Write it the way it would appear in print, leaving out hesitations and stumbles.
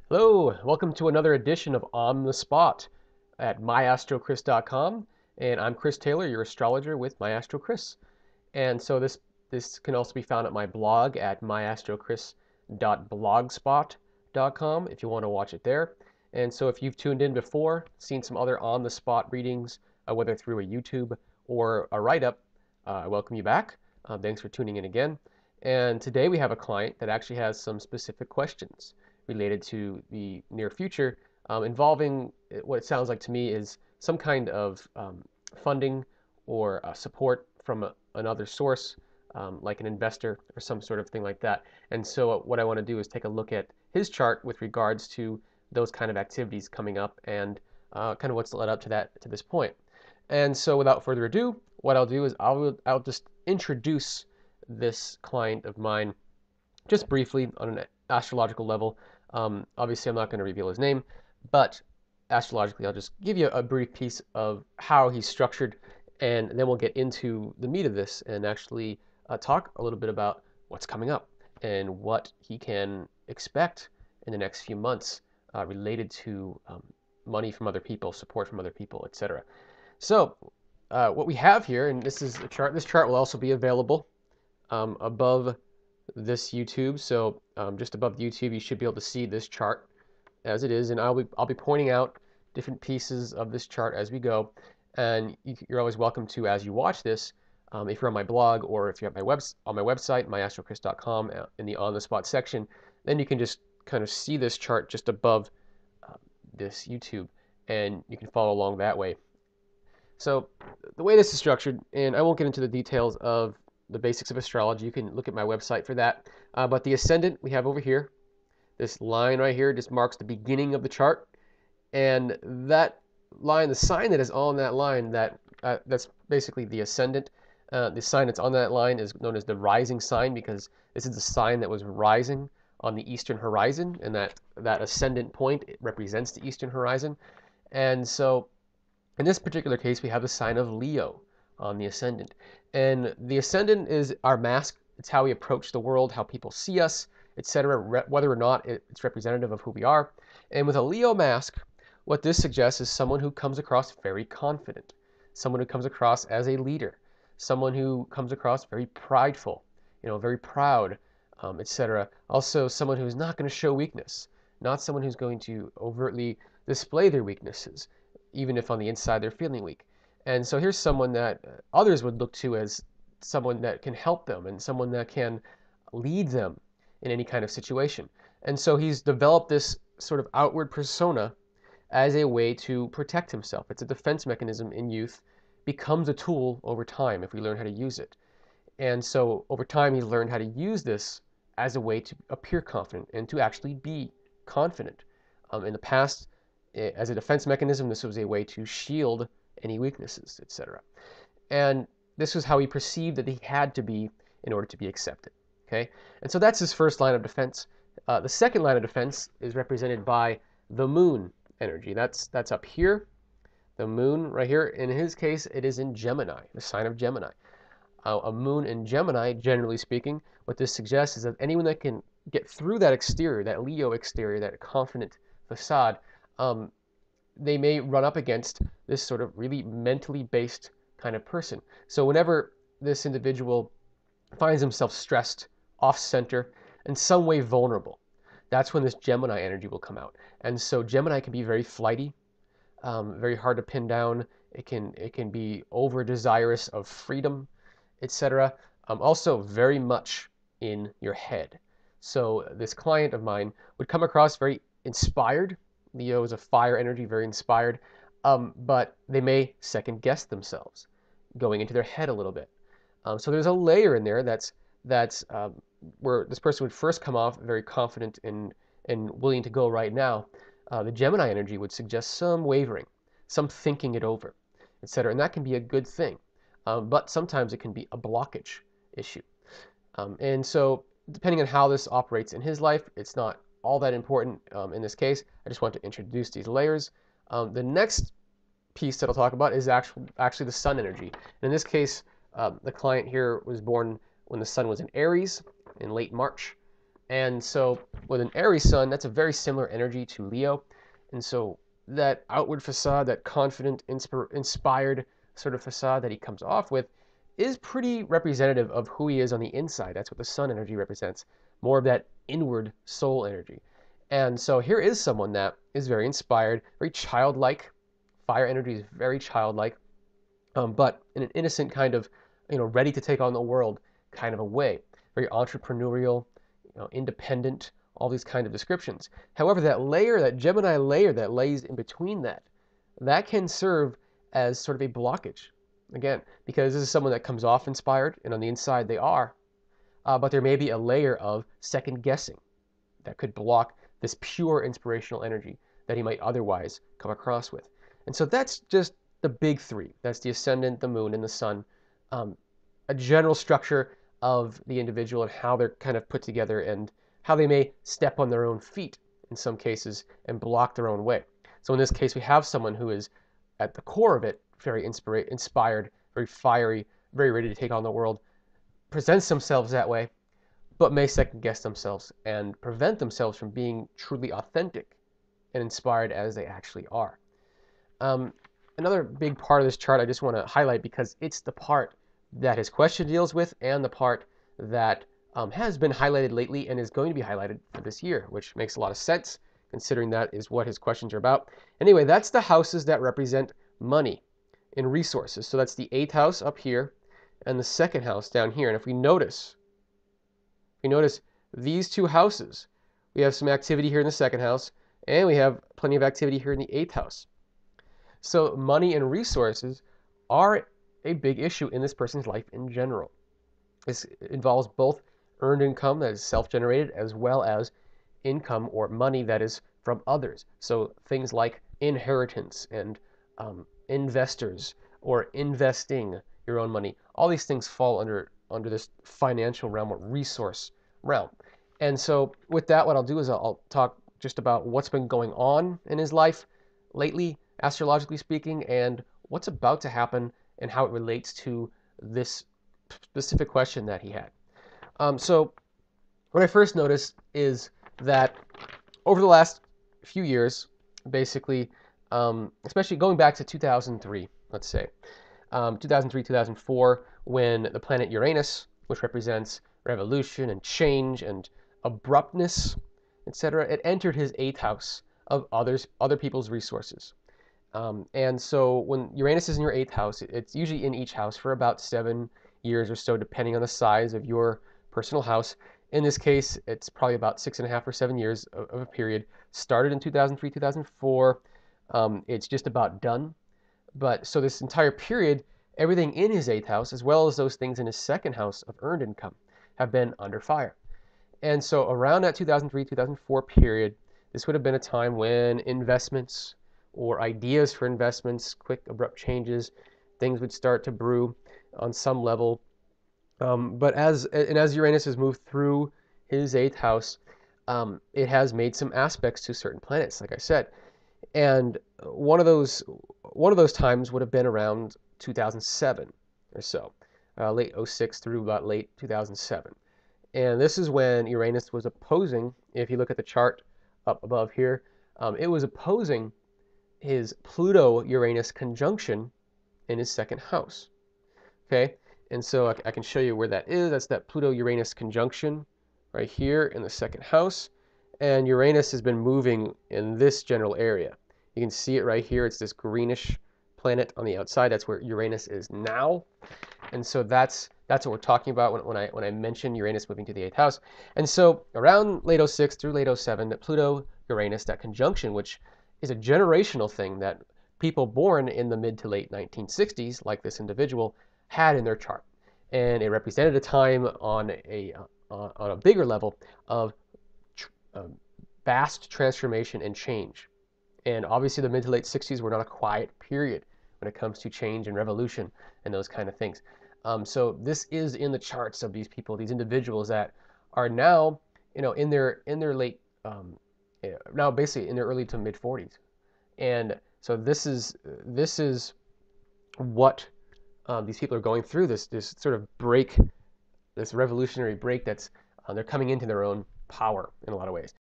Hello, welcome to another edition of On the Spot at myastrochris.com, and I'm Chris Taylor, your astrologer with MyAstroChris. And so this can also be found at my blog at myastrochris.blogspot.com if you want to watch it there. And so if you've tuned in before, seen some other on the spot readings, whether through a YouTube or a write-up, I welcome you back. Thanks for tuning in again. And today we have a client that actually has some specific questions related to the near future, involving what it sounds like to me is some kind of funding or support from another source, like an investor or some sort of thing like that. And so what I want to do is take a look at his chart with regards to those kind of activities coming up and kind of what's led up to this point. And so without further ado, what I'll do is I'll just introduce this client of mine just briefly on an astrological level. Obviously, I'm not going to reveal his name, but astrologically, I'll just give you a brief piece of how he's structured, and then we'll get into the meat of this and actually talk a little bit about what's coming up and what he can expect in the next few months related to money from other people, support from other people, etc. So, what we have here, and this is a chart. This chart will also be available above this YouTube. So just above YouTube, you should be able to see this chart as it is, and I'll be pointing out different pieces of this chart as we go. And you're always welcome to, as you watch this, if you're on my blog or if you're at on my website, myastrochris.com, in the On the Spot section, then you can just kind of see this chart just above this YouTube, and you can follow along that way. So the way this is structured, and I won't get into the details of the basics of astrology. You can look at my website for that. But the ascendant we have over here, this line right here just marks the beginning of the chart. And that line, the sign that is on that line, that's basically the ascendant. The sign that's on that line is known as the rising sign because this is the sign that was rising on the eastern horizon, and that ascendant point, it represents the eastern horizon. And so in this particular case, we have the sign of Leo on the ascendant. And the ascendant is our mask. It's how we approach the world, how people see us, etc., whether or not it's representative of who we are. And with a Leo mask, what this suggests is someone who comes across very confident, someone who comes across as a leader, someone who comes across very prideful, very proud, etc. Also, someone who's not going to show weakness, not someone who's going to overtly display their weaknesses, even if on the inside they're feeling weak. And so here's someone that others would look to as someone that can help them and someone that can lead them in any kind of situation. And so he's developed this sort of outward persona as a way to protect himself. It's a defense mechanism in youth, becomes a tool over time if we learn how to use it. And so over time, he's learned how to use this as a way to appear confident and to actually be confident. In the past, as a defense mechanism, this was a way to shield any weaknesses, etc. And this was how he perceived that he had to be in order to be accepted. Okay, and so that's his first line of defense. The second line of defense is represented by the moon energy. That's up here. The moon right here. In his case, it is in Gemini, the sign of Gemini. A moon in Gemini, generally speaking, what this suggests is that anyone that can get through that exterior, that Leo exterior, that confident facade, they may run up against this sort of really mentally based kind of person. So whenever this individual finds himself stressed, off center, in some way vulnerable, that's when this Gemini energy will come out. And so Gemini can be very flighty, very hard to pin down. It can be over desirous of freedom, etc. Also very much in your head. So this client of mine would come across very inspired. Leo is a fire energy, very inspired, but they may second guess themselves, going into their head a little bit. So there's a layer in there that's where this person would first come off very confident and willing to go right now. The Gemini energy would suggest some wavering, some thinking it over, etc. And that can be a good thing, but sometimes it can be a blockage issue. And so depending on how this operates in his life, it's not all that important in this case. I just want to introduce these layers. The next piece that I'll talk about is actually the sun energy. And in this case, the client here was born when the sun was in Aries in late March. And so with an Aries sun, that's a very similar energy to Leo. And so that outward facade, that confident, inspired sort of facade that he comes off with is pretty representative of who he is on the inside. That's what the sun energy represents, more of that inward soul energy. And so here is someone that is very inspired, very childlike. Fire energy is very childlike, but in an innocent kind of, ready to take on the world kind of a way. Very entrepreneurial, independent, all these kind of descriptions. However, that layer, that Gemini layer that lays in between that can serve as sort of a blockage. Again, because this is someone that comes off inspired, and on the inside they are, but there may be a layer of second guessing that could block this pure inspirational energy that he might otherwise come across with. And so that's just the big three. That's the ascendant, the moon, and the sun. A general structure of the individual and how they're kind of put together and how they may step on their own feet in some cases and block their own way. So in this case, we have someone who is at the core of it, very inspired, very fiery, very ready to take on the world, presents themselves that way, but may second guess themselves and prevent themselves from being truly authentic and inspired as they actually are. Another big part of this chart I just want to highlight because it's the part that his question deals with and the part that has been highlighted lately and is going to be highlighted for this year, which makes a lot of sense considering that is what his questions are about. Anyway, that's the houses that represent money and resources. So that's the 8th house up here and the 2nd house down here. And if we notice these two houses, we have some activity here in the 2nd house and we have plenty of activity here in the 8th house. So money and resources are a big issue in this person's life in general. This involves both earned income that is self-generated as well as income or money that is from others. So things like inheritance and investors or investing your own money. All these things fall under this financial realm or resource realm. And so with that, what I'll do is I'll talk just about what's been going on in his life lately, astrologically speaking, and what's about to happen and how it relates to this specific question that he had. So what I first noticed is that over the last few years, basically, especially going back to 2003, let's say, 2003, 2004, when the planet Uranus, which represents revolution and change and abruptness, etc., it entered his 8th house of other people's resources. And so when Uranus is in your 8th house, it's usually in each house for about 7 years or so, depending on the size of your personal house. In this case, it's probably about 6.5 or 7 years of a period. Started in 2003, 2004. It's just about done. But so this entire period, everything in his 8th house, as well as those things in his 2nd house of earned income, have been under fire. And so around that 2003, 2004 period, this would have been a time when investments or ideas for investments, quick, abrupt changes, things would start to brew on some level. But as Uranus has moved through his 8th house, it has made some aspects to certain planets, like I said. And one of those times would have been around 2007 or so, late 06 through about late 2007. And this is when Uranus was opposing, if you look at the chart up above here, it was opposing his Pluto-Uranus conjunction in his 2nd house. Okay, and so I can show you where that is. That's that Pluto-Uranus conjunction right here in the 2nd house. And Uranus has been moving in this general area. You can see it right here. It's this greenish planet on the outside. That's where Uranus is now. And so that's what we're talking about when I mention Uranus moving to the 8th house. And so around late 06 through late 07, that Pluto-Uranus, that conjunction, which is a generational thing that people born in the mid to late 1960s, like this individual, had in their chart. And it represented a time on a bigger level of vast transformation and change. And obviously the mid to late 60s were not a quiet period when it comes to change and revolution and those kind of things. So this is in the charts of these people, these individuals that are now, in their late, now basically in their early to mid 40s. And so this is what these people are going through, this sort of break, this revolutionary break that's they're coming into their own power in a lot of ways.